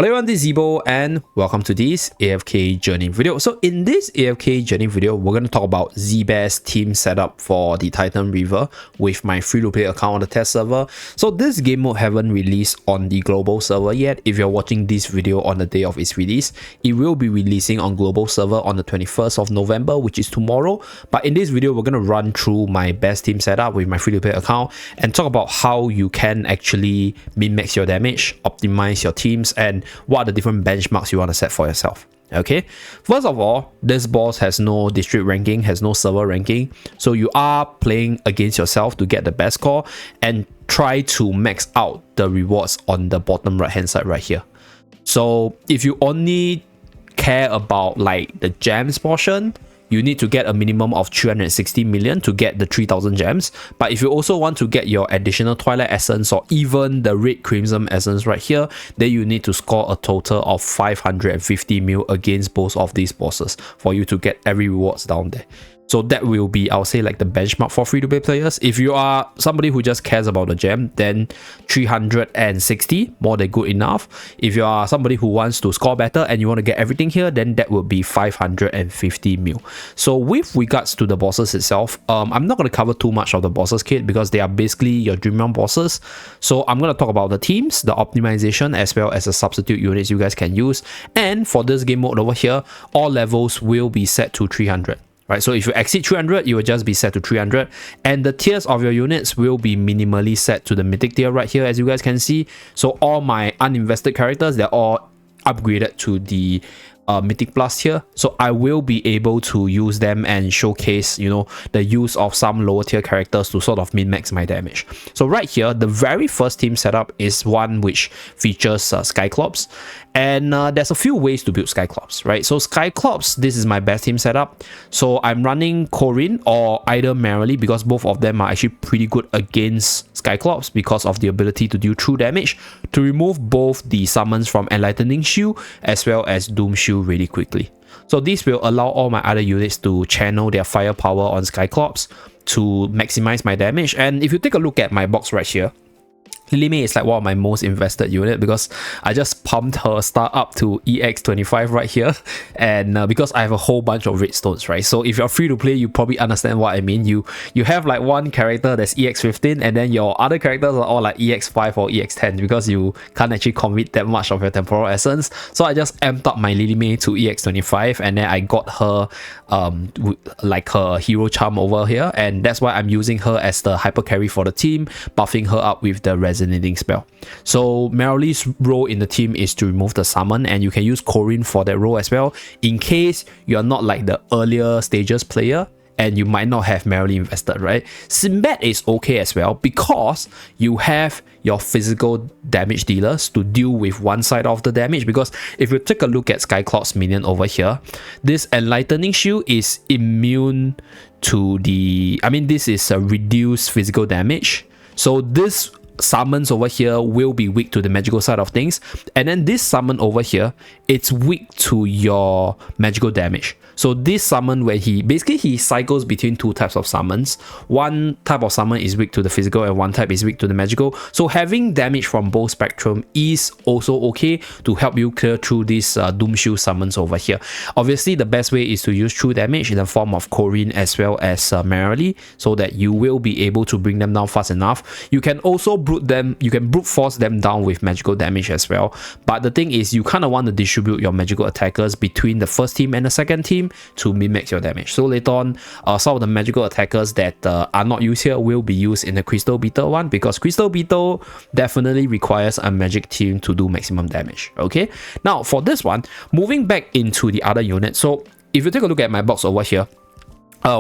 Hello everyone, this is Zeeebo and welcome to this AFK journey video. So in this AFK journey video, we're going to talk about Zeeebo's team setup for the Titan Reaver with my free-to-play account on the test server. So this game mode haven't released on the global server yet. If you're watching this video on the day of its release, it will be releasing on global server on the 21st of November, which is tomorrow. But in this video, we're going to run through my best team setup with my free-to-play account and talk about how you can actually min-max your damage, optimize your teams, and what are the different benchmarks you want to set for yourself. Okay, first of all, this boss has no district ranking, has no server ranking, so you are playing against yourself to get the best score and try to max out the rewards on the bottom right hand side right here. So if you only care about like the gems portion, you need to get a minimum of 360 million to get the 3000 gems. But if you also want to get your additional Twilight Essence or even the Red Crimson Essence right here, then you need to score a total of 550 mil against both of these bosses for you to get every rewards down there. So that will be, I'll say, like the benchmark for free-to-play players. If you are somebody who just cares about the gem, then 360, more than good enough. If you are somebody who wants to score better and you want to get everything here, then that would be 550 mil. So with regards to the bosses itself, I'm not going to cover too much of the bosses kit because they are basically your dream run bosses. So I'm going to talk about the teams, the optimization, as well as the substitute units you guys can use. And for this game mode over here, all levels will be set to 300. Right, so if you exceed 300, you will just be set to 300, and the tiers of your units will be minimally set to the mythic tier right here, as you guys can see. So all my uninvested characters, they're all upgraded to the Mythic Plus here, so I will be able to use them and showcase, you know, the use of some lower tier characters to sort of min-max my damage. So right here, the very first team setup is one which features Skyclops, and there's a few ways to build Skyclops, right? So Skyclops, this is my best team setup. So I'm running Corin or either Merrily because both of them are actually pretty good against Skyclops because of the ability to deal true damage, to remove both the summons from Enlightening Shield as well as Doom Shield really quickly. So this will allow all my other units to channel their firepower on Skyclops to maximize my damage. And if you take a look at my box right here, Lily May is like one of my most invested unit because I just pumped her star up to EX25 right here, and because I have a whole bunch of redstones, right? So if you're free to play, you probably understand what I mean. You have like one character that's EX15 and then your other characters are all like EX5 or EX10 because you can't actually commit that much of your temporal essence. So I just amped up my Lily May to EX25 and then I got her like her hero charm over here, and that's why I'm using her as the hyper carry for the team, buffing her up with the resonating spell. So Merrily's role in the team is to remove the summon, and you can use Corin for that role as well in case you're not like the earlier stages player and you might not have Merrily invested, right? Sinbad is okay as well because you have your physical damage dealers to deal with one side of the damage. Because if you take a look at Skyclops minion over here, this Enlightening Shield is immune to the, this is a reduced physical damage. So this summons over here will be weak to the magical side of things, and then this summon over here, it's weak to your magical damage. So this summon, where he cycles between two types of summons. One type of summon is weak to the physical and one type is weak to the magical. So having damage from both spectrum is also okay to help you clear through these Doom Shield summons over here. Obviously, the best way is to use true damage in the form of Corin as well as Merrily, so that you will be able to bring them down fast enough. You can also brute force them down with magical damage as well. But the thing is, you kind of want to distribute your magical attackers between the first team and the second team to min-max your damage. So later on, some of the magical attackers that are not used here will be used in the Crystal Beetle one, because Crystal Beetle definitely requires a magic team to do maximum damage. Okay, now for this one, moving back into the other unit. So if you take a look at my box over here,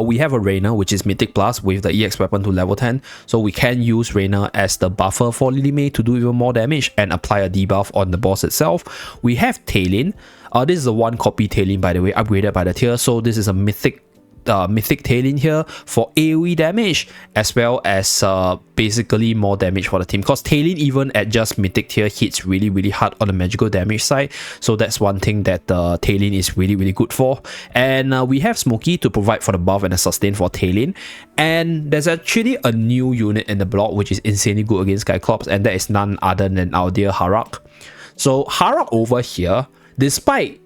we have a Rainer, which is Mythic Plus with the EX weapon to level 10. So we can use Rainer as the buffer for Lily May to do even more damage and apply a debuff on the boss itself. We have Talon. This is a one copy Talon, by the way, upgraded by the tier. So this is a mythic Talon here for AoE damage, as well as basically more damage for the team, because Talon even at just mythic tier hits really hard on the magical damage side. So that's one thing that Talon is really good for. And we have Smokey to provide for the buff and the sustain for Talon. And there's actually a new unit in the block which is insanely good against Skyclops, and that is none other than our dear Harak. So Harrock over here, despite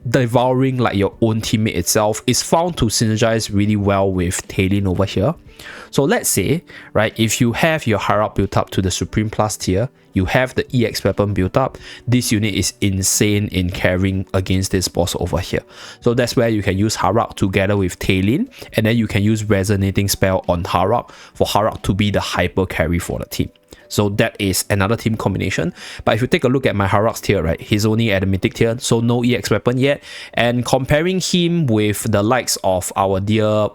devouring like your own teammate itself, is found to synergize really well with Talon over here. So let's say, right, if you have your Harrock built up to the Supreme Plus tier, you have the EX weapon built up, this unit is insane in carrying against this boss over here. So that's where you can use Harrock together with Talon, and then you can use Resonating Spell on Harrock for Harrock to be the hyper carry for the team. So that is another team combination. But if you take a look at my Harrock's tier, right, he's only at the mythic tier, so no EX weapon yet. And comparing him with the likes of our dear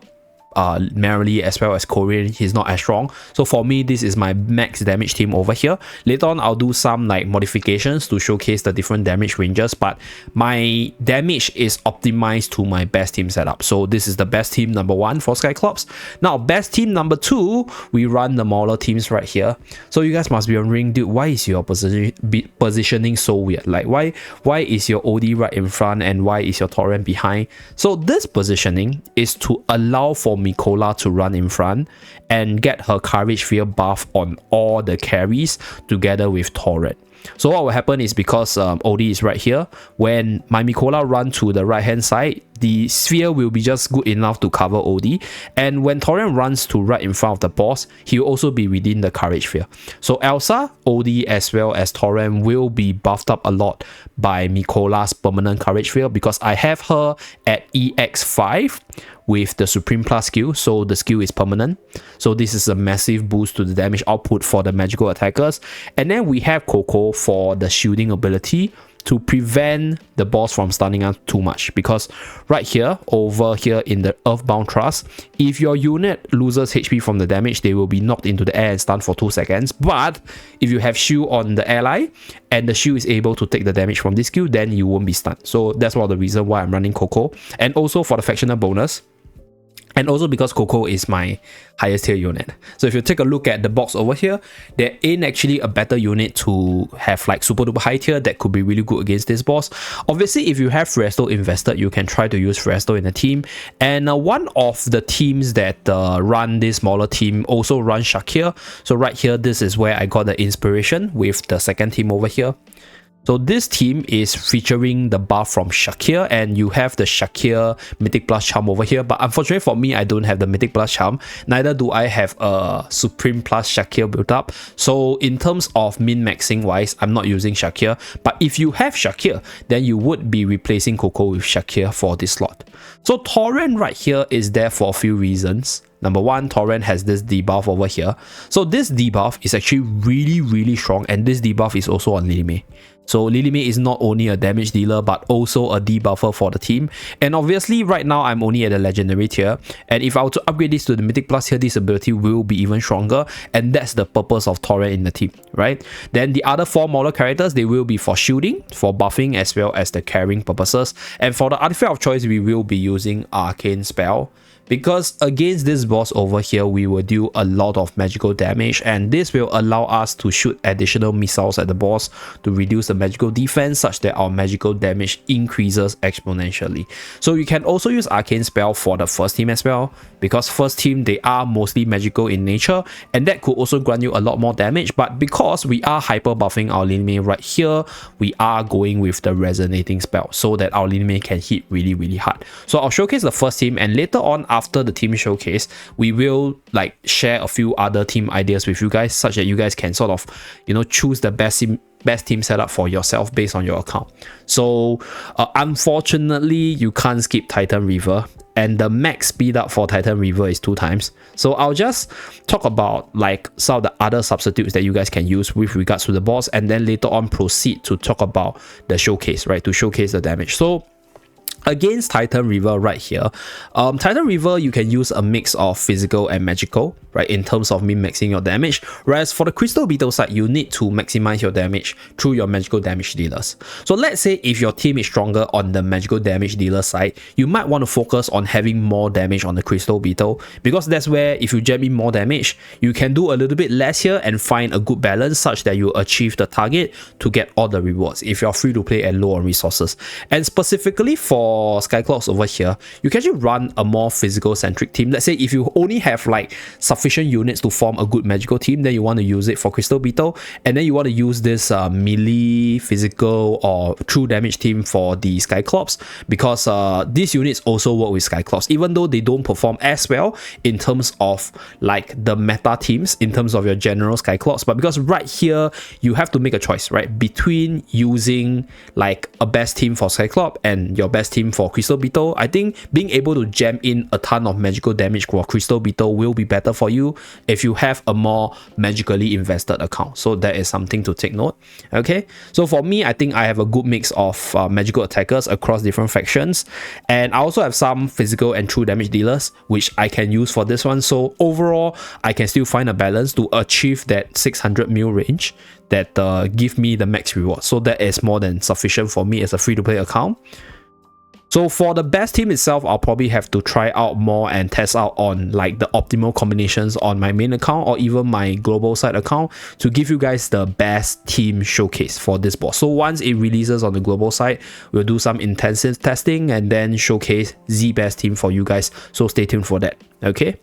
Merrily as well as Korean, he's not as strong. So for me, this is my max damage team over here. Later on, I'll do some like modifications to showcase the different damage ranges, but my damage is optimized to my best team setup. So this is the best team number 1 for Skyclops. Now best team number 2, we run the Mauler teams right here. So you guys must be wondering, dude, why is your positioning so weird? Like why is your OD right in front and why is your Torrent behind? So this positioning is to allow for Mikola to run in front and get her Courage Fear buff on all the carries together with Torrent. So what will happen is, because OD is right here, when my Mikola run to the right hand side, the sphere will be just good enough to cover OD, and when Torrent runs to right in front of the boss, he will also be within the Courage Sphere. So Elsa, OD as well as Torrent will be buffed up a lot by Mikola's permanent Courage Sphere, because I have her at EX5 with the Supreme Plus skill, so the skill is permanent. So this is a massive boost to the damage output for the magical attackers. And then we have Coco for the shielding ability to prevent the boss from stunning us too much, because right here, over here in the Earthbound Trust, if your unit loses HP from the damage, they will be knocked into the air and stunned for 2 seconds. But if you have shield on the ally and the shield is able to take the damage from this skill, then you won't be stunned. So that's one of the reasons why I'm running Coco. And also for the factional bonus, and also because Coco is my highest tier unit. So if you take a look at the box over here, there ain't actually a better unit to have like super duper high tier that could be really good against this boss. Obviously, if you have Resto invested, you can try to use Resto in the team. And one of the teams that run this smaller team also run Shakir. So right here, this is where I got the inspiration with the second team over here. So this team is featuring the buff from Shakir, and you have the Shakir Mythic Plus Charm over here. But unfortunately for me, I don't have the Mythic Plus Charm. Neither do I have a Supreme Plus Shakir built up. So in terms of min-maxing wise, I'm not using Shakir. But if you have Shakir, then you would be replacing Coco with Shakir for this slot. So Torrent right here is there for a few reasons. Number 1, Torrent has this debuff over here. So this debuff is actually really strong, and this debuff is also on Lilime. So Lilime is not only a damage dealer but also a debuffer for the team. And obviously right now I'm only at the legendary tier, and if I were to upgrade this to the mythic plus tier, this ability will be even stronger, and that's the purpose of Torrent in the team, right? Then the other 4 Mauler characters, they will be for shielding, for buffing, as well as the carrying purposes. And for the artifact of choice, we will be using Arcane Spell, because against this boss over here, we will do a lot of magical damage, and this will allow us to shoot additional missiles at the boss to reduce the magical defense, such that our magical damage increases exponentially. So you can also use Arcane Spell for the first team as well, because first team, they are mostly magical in nature, and that could also grant you a lot more damage. But because we are hyper buffing our Lilime right here, we are going with the Resonating Spell so that our Lilime can hit really hard. So I'll showcase the first team, and later on, after the team showcase, we will like share a few other team ideas with you guys, such that you guys can sort of, you know, choose the best team setup for yourself based on your account. So unfortunately, you can't skip Titan Reaver, and the max speed up for Titan Reaver is 2 times. So I'll just talk about like some of the other substitutes that you guys can use with regards to the boss, and then later on proceed to talk about the showcase, right, to showcase the damage. So against Titan Reaver right here, Titan Reaver, you can use a mix of physical and magical, right, in terms of min-maxing your damage. Whereas for the Crystal Beetle side, you need to maximize your damage through your magical damage dealers. So let's say if your team is stronger on the magical damage dealer side, you might want to focus on having more damage on the Crystal Beetle, because that's where if you jam in more damage, you can do a little bit less here and find a good balance such that you achieve the target to get all the rewards if you're free to play and low on resources. And specifically for for Skyclops over here, you can actually run a more physical centric team. Let's say if you only have like sufficient units to form a good magical team, then you want to use it for Crystal Beetle, and then you want to use this melee, physical or true damage team for the Skyclops, because these units also work with Skyclops, even though they don't perform as well in terms of like the meta teams, in terms of your general Skyclops. But because right here you have to make a choice, right, between using like a best team for Skyclops and your best team for Crystal Beetle, I think being able to jam in a ton of magical damage for Crystal Beetle will be better for you if you have a more magically invested account. So that is something to take note. Okay, so for me, I think I have a good mix of magical attackers across different factions, and I also have some physical and true damage dealers which I can use for this one. So overall, I can still find a balance to achieve that 600 mil range that give me the max reward. So that is more than sufficient for me as a free-to-play account. So for the best team itself, I'll probably have to try out more and test out on like the optimal combinations on my main account or even my global side account to give you guys the best team showcase for this boss. So once it releases on the global side, we'll do some intensive testing and then showcase the best team for you guys. So stay tuned for that. Okay.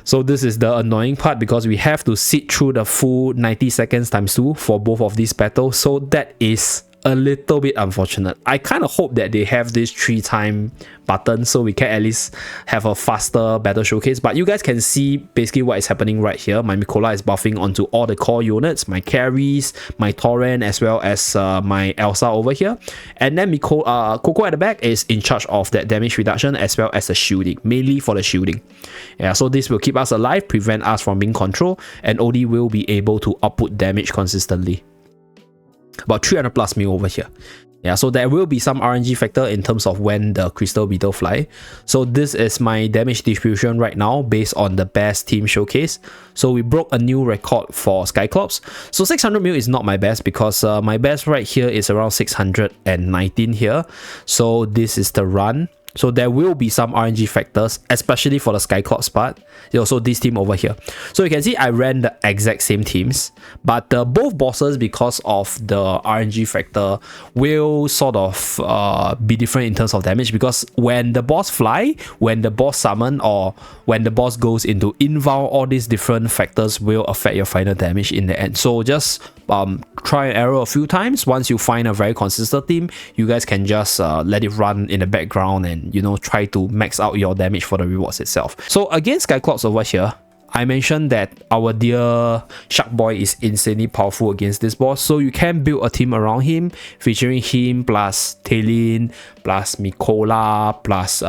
So this is the annoying part, because we have to sit through the full 90 seconds times 2 for both of these battles. So that is a little bit unfortunate. I kind of hope that they have this 3-time button so we can at least have a faster battle showcase. But you guys can see basically what is happening right here. My Mikola is buffing onto all the core units, my carries, my Torrent, as well as my Elsa over here. And then Coco at the back is in charge of that damage reduction as well as the shielding, mainly for the shielding. Yeah, so this will keep us alive, prevent us from being controlled, and OD will be able to output damage consistently. About 300 plus mil over here. Yeah, so there will be some RNG factor in terms of when the Crystal Beetle fly. So this is my damage distribution right now based on the best team showcase. So we broke a new record for Skyclops. So 600 mil is not my best, because my best right here is around 619 here. So this is the run. So there will be some RNG factors, especially for the Skyclops part. Also this team over here. So you can see I ran the exact same teams, but both bosses, because of the RNG factor, will sort of be different in terms of damage, because when the boss fly, when the boss summon, or when the boss goes into inval, all these different factors will affect your final damage in the end. So just try and error a few times. Once you find a very consistent team, you guys can just let it run in the background and, you know, try to max out your damage for the rewards itself. So against Skyclops over here, I mentioned that our dear Shark Boy is insanely powerful against this boss, so you can build a team around him, featuring him plus Taylin, plus Mikola, plus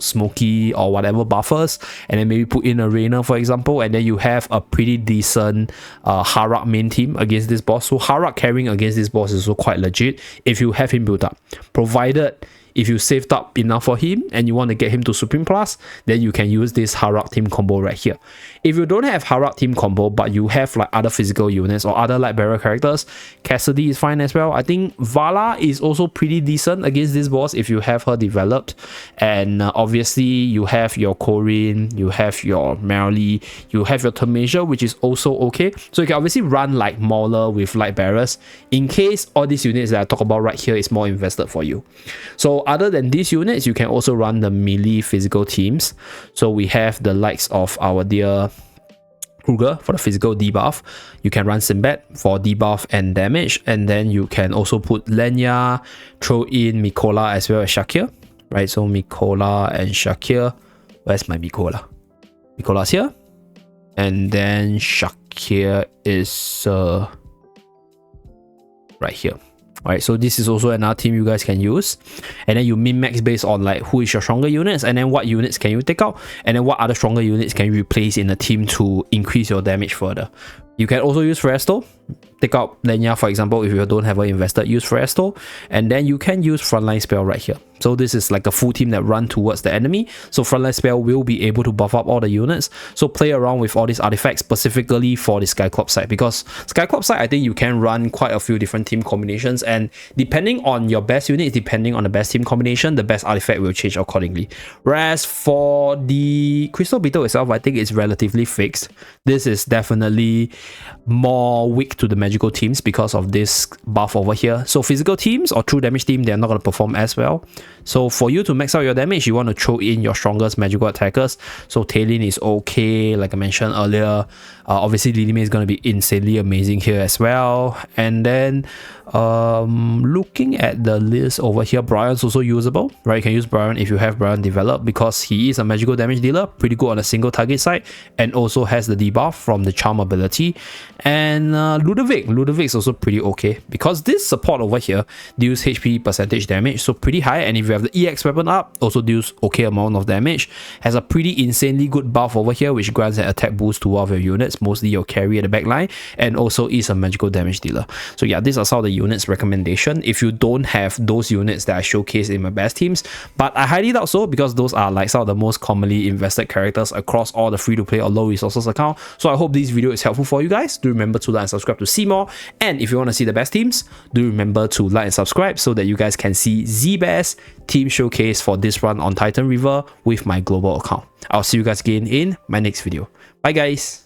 Smokey or whatever buffers, and then maybe put in a Rainer, for example, and then you have a pretty decent Harak main team against this boss. So Harak carrying against this boss is also quite legit if you have him built up, provided if you saved up enough for him and you want to get him to Supreme Plus, then you can use this Harak team combo right here. If you don't have Harak team combo, but you have like other physical units or other light barrier characters, Cassidy is fine as well. I think Vala is also pretty decent against this boss if you have her developed. And obviously you have your Corin, you have your Merrily, you have your Tamasia, which is also okay. So you can obviously run like Mauler with light barriers in case all these units that I talk about right here is more invested for you. So other than these units, you can also run the melee physical teams. So we have the likes of our dear Kruger for the physical debuff. You can run Sinbad for debuff and damage, and then you can also put Lenya, throw in Mikola as well as Shakir, right? So Mikola and Shakir. Where's my Mikola? Mikola's here, and then Shakir is right here. Alright, so this is also another team you guys can use, and then you min-max based on like who is your stronger units, and then what units can you take out, and then what other stronger units can you replace in the team to increase your damage further. You can also use Fresto. Take out Lenya, for example, if you don't have an invested, use Fresto, and then you can use Frontline Spell right here. So this is like a full team that run towards the enemy. So Frontline Spell will be able to buff up all the units. So play around with all these artifacts specifically for the Skyclops side, because Skyclops side, I think you can run quite a few different team combinations, and depending on your best unit, depending on the best team combination, the best artifact will change accordingly. Whereas for the Crystal Beetle itself, I think it's relatively fixed. This is definitely more weak to the magical teams because of this buff over here. So physical teams or true damage team, they're not going to perform as well. So for you to max out your damage, you want to throw in your strongest magical attackers. So Tailin is okay, like I mentioned earlier. Obviously Lilime is going to be insanely amazing here as well. And then looking at the list over here, Brian's also usable, right? You can use Brian if you have Brian developed, because he is a magical damage dealer, pretty good on a single target side, and also has the debuff from the charm ability. And Ludovic is also pretty okay, because this support over here deals HP percentage damage, so pretty high. And if you have the EX weapon up, also deals okay amount of damage. Has a pretty insanely good buff over here, which grants an attack boost to all of your units, mostly your carry at the back line, and also is a magical damage dealer. So yeah, these are some of the units recommendation if you don't have those units that I showcased in my best teams, but I highly doubt so, because those are like some of the most commonly invested characters across all the free-to-play or low resources account. So I hope this video is helpful for you guys. Do remember to like and subscribe to see more, and if you want to see the best teams, do remember to like and subscribe so that you guys can see the best team showcase for this run on Titan Reaver with my global account. I'll see you guys again in my next video. Bye guys.